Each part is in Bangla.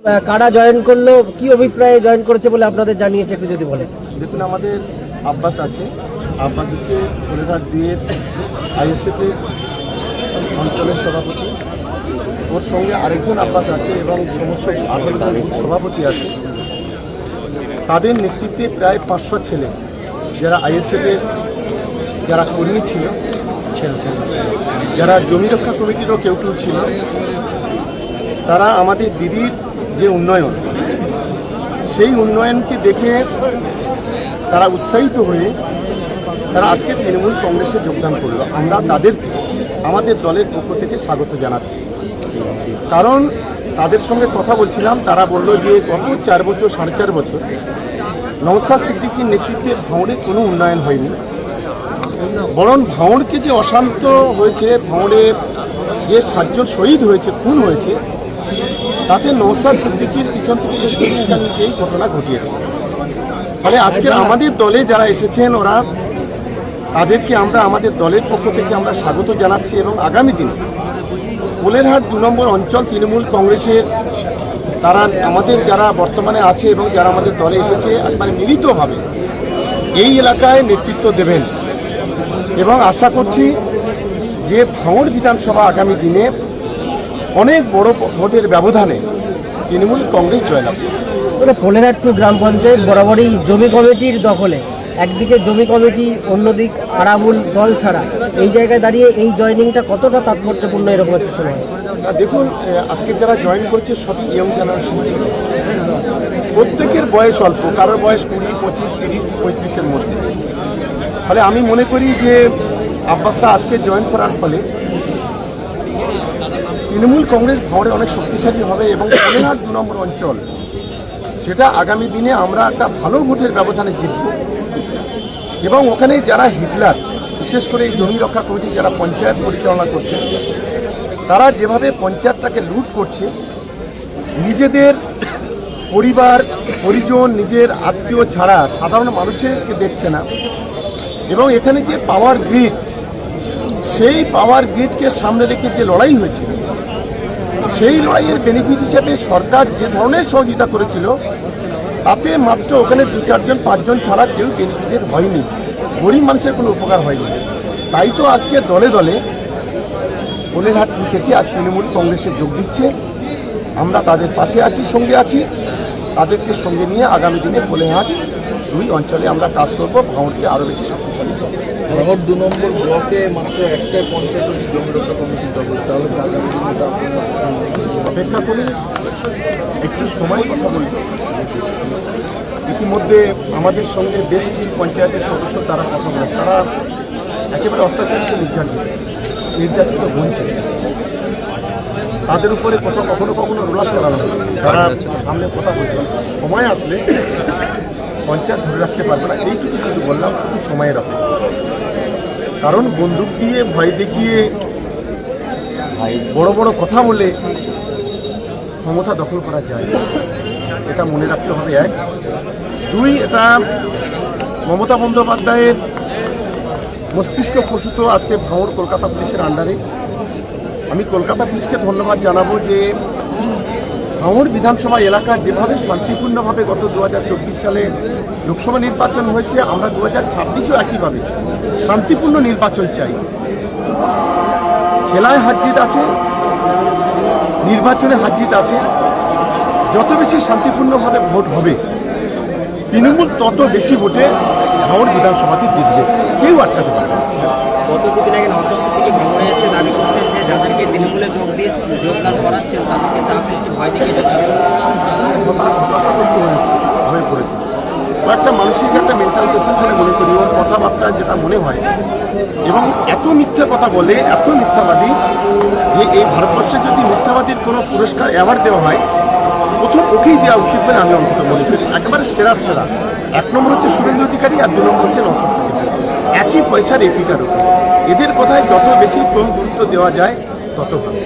কারা জয়েন করলো, কি অভিপ্রায়ে জয়েন করেছে বলে আপনাদের জানিয়েছে, একটু যদি বলেন। দেখুন, আমাদের আব্বাস আছে। আব্বাস হচ্ছে কোলেঘাট 2-এর আইএসএফের অঞ্চলের সভাপতি। ওর সঙ্গে আরেকজন আব্বাস আছে এবং সমস্ত 18 জন সভাপতি আছে। তাদের নেতৃত্বে প্রায় 500 ছেলে, যারা আইএসএফের যারা কর্মী ছিল, যারা জমি রক্ষা কমিটিরও কেউ ছিল, তারা আমাদের দিদির যে উন্নয়ন, সেই উন্নয়নকে দেখে তারা উৎসাহিত হয়ে তারা আজকে তৃণমূল কংগ্রেসে যোগদান করলো। আমরা তাদেরকে আমাদের দলের পক্ষ থেকে স্বাগত জানাচ্ছি। কারণ তাদের সঙ্গে কথা বলছিলাম, তারা বলল যে গত 4 বছর 4.5 বছর নওশাদ সিদ্দিকীর নেতৃত্বে ভাঙড়ে কোনো উন্নয়ন হয়নি, বরং ভাঙড়কে যে অশান্ত হয়েছে, ভাঙড়ে যে 7 জন শহীদ হয়েছে, খুন হয়েছে, তাতে নওশাদ সিদ্দিকীর পিছন থেকে এই ঘটনা ঘটিয়েছে। ফলে আজকে আমাদের দলে যারা এসেছেন, ওরা তাদেরকে আমরা আমাদের দলের পক্ষ থেকে আমরা স্বাগত জানাচ্ছি এবং আগামী দিনে কোলেরহাট 2 নম্বর অঞ্চল তৃণমূল কংগ্রেসের তারা আমাদের যারা বর্তমানে আছে এবং যারা আমাদের দলে এসেছে একবারে মিলিতভাবে এই এলাকায় নেতৃত্ব দেবেন এবং আশা করছি যে ভাঙড় বিধানসভা আগামী দিনে অনেক বড় ভোটের ব্যবধানে তৃণমূল কংগ্রেস জয়লাভ করবে। কোলেঘাট গ্রাম পঞ্চায়েত বরাবরই জমি কমিটির দখলে, একদিকে জমি কমিটি, অন্যদিক আরাবুল দল ছাড়া, এই জায়গায় দাঁড়িয়ে এই জয়েনিংটা কতটা তাৎপর্যপূর্ণ এরকম একটা সময়? দেখুন, আজকে যারা জয়েন করছে সবই ইয়ং জেনারেশন ছিল, প্রত্যেকের বয়স অল্প, কারোর বয়স 20, 25, 30, 35-এর মধ্যে। ফলে আমি মনে করি যে আব্বাসরা আজকে জয়েন করার ফলে তৃণমূল কংগ্রেস ভাঙড়ে অনেক শক্তিশালী হবে এবং কোলেঘাট 2 নম্বর অঞ্চল সেটা আগামী দিনে আমরা একটা ভালো ভোটের ব্যবধানে জিতব এবং ওখানে যারা হিটলার, বিশেষ করে এই জমি রক্ষা কমিটি যারা পঞ্চায়েত পরিচালনা করছে, তারা যেভাবে পঞ্চায়েতটাকে লুট করছে, নিজেদের পরিবার পরিজন, নিজের আত্মীয় ছাড়া সাধারণ মানুষেরকে দেখছে না এবং এখানে যে পাওয়ার গ্রিড, সেই পাওয়ার গ্রিডকে সামনে রেখে যে লড়াই হয়েছিল, সেই লড়াইয়ের বেনিফিট হিসেবে সরকার যে ধরনের সহযোগিতা করেছিল, তাতে মাত্র ওখানে 2-4 জন 5 জন ছাড়া কেউ বেনিফিটেড হয়নি, গরিব মানুষের কোনো উপকার হয়নি। তাই তো আজকে দলে দলে কোলেঘাট থেকে আজ তৃণমূল কংগ্রেসে যোগ দিচ্ছে। আমরা তাদের পাশে আছি, সঙ্গে আছি, তাদেরকে সঙ্গে নিয়ে আগামী দিনে কোলেঘাট 2 অঞ্চলে আমরা কাজ করব, ভাঙড়কে আরও বেশি শক্তিশালী করব। ভাঙড় 2 নম্বর ব্লকে মাত্র একটা পঞ্চায়েত জমি রক্ষা কমিটির দখল, তাহলে আগামী দিনটা অপেক্ষা করি, একটু সময় কথা বলব। ইতিমধ্যে আমাদের সঙ্গে বেশ কিছু পঞ্চায়েতের সদস্য তারা কথা বলেছে, তারা একেবারে অত্যাচারকে নির্যাতিত বলছে, তাদের উপরে কখনো কখনো রোলার চালানো হচ্ছে, তারা সামনে কথা বলছে। সময় আসলে পঞ্চায়েত ধরে রাখতে পারবে না, এইটুকু শুধু বললাম, শুধু সময়ের অপেক্ষা। কারণ বন্দুক দিয়ে ভয় দেখিয়ে বড় বড় কথা বলে ক্ষমতা দখল করা যায়, এটা মনে রাখতে হবে। 1, 2, এটা মমতা বন্দ্যোপাধ্যায়ের মস্তিষ্ক প্রসূত আজকে ভাঙড় কলকাতা পুলিশের আন্ডারে। আমি কলকাতা পুলিশকে ধন্যবাদ জানাবো যে ভাঙড় বিধানসভা এলাকা যেভাবে শান্তিপূর্ণভাবে গত 2024 সালে লোকসভা নির্বাচন হয়েছে, আমরা 2026-ও একইভাবে শান্তিপূর্ণ নির্বাচন চাই। খেলায় হার জিত আছে, নির্বাচনে হার জিত আছে। যত বেশি শান্তিপূর্ণভাবে ভোট হবে, তৃণমূল তত বেশি ভোটে ভাঙড় বিধানসভাতে জিতবে, কেউ আটকাতে পারবে না। গত দুদিন আগে নওশাদ সিদ্দিকী ভাঙড়ে এসে দাবি করছেন যে যাদেরকে তৃণমূলে যোগদান করাচ্ছেন তাদেরকে চাপ সৃষ্টি ভয় দেখিয়ে হতাশাগ্রস্ত হয়ে পড়েছে। ও একটা মানসিক একটা মেন্টাল পেশেন্ট বলে মনে করি, ওর কথাবার্তা যেটা মনে হয়, এবং এত মিথ্যা কথা বলে, এত মিথ্যাবাদী যে এই ভারতবর্ষে যদি মিথ্যাবাদীর কোনো পুরস্কার অ্যাওয়ার্ড দেওয়া হয়, প্রথম ওকেই দেওয়া উচিত বলে আমি অন্তত মনে করি। একেবারে সেরা। 1 নম্বর হচ্ছে শুভেন্দু অধিকারী আর 2 নম্বর হচ্ছে নওশাদ সিদ্দিকী। একই পয়সার এপিটার উপর এদের কথায় যত বেশি কম গুরুত্ব দেওয়া যায় তত ভালো।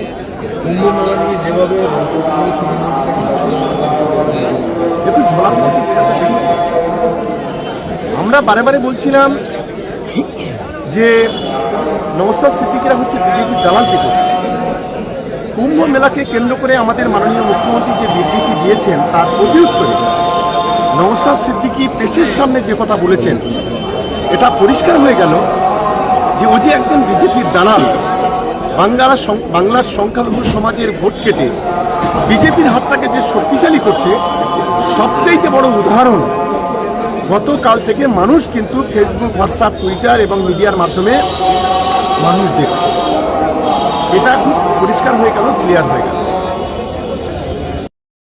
কুম্ভ মেলা নিয়ে যেভাবে দেখুন, আমরা বারে বারে বলছিলাম যে নওশাদ সিদ্দিকীরা হচ্ছে বিজেপির দালালটি করছে, কুম্ভ মেলাকে কেন্দ্র করে আমাদের মাননীয় মুখ্যমন্ত্রী যে বিবৃতি দিয়েছেন তার প্রতি উত্তরে নওশাদ সিদ্দিকী প্রেসের সামনে যে কথা বলেছেন, এটা পরিষ্কার হয়ে গেল যে ও যে একজন বিজেপির দালাল, বাংলার সংখ্যালঘু সমাজের ভোট কেটে বিজেপির হাতটাকে যে শক্তিশালী করছে, সবচাইতে বড় উদাহরণ গতকাল থেকে মানুষ কিন্তু ফেসবুক, হোয়াটসঅ্যাপ, টুইটার এবং মিডিয়ার মাধ্যমে মানুষ দেখছে। এটা খুব পরিষ্কার হয়ে গেল, ক্লিয়ার হয়ে গেল।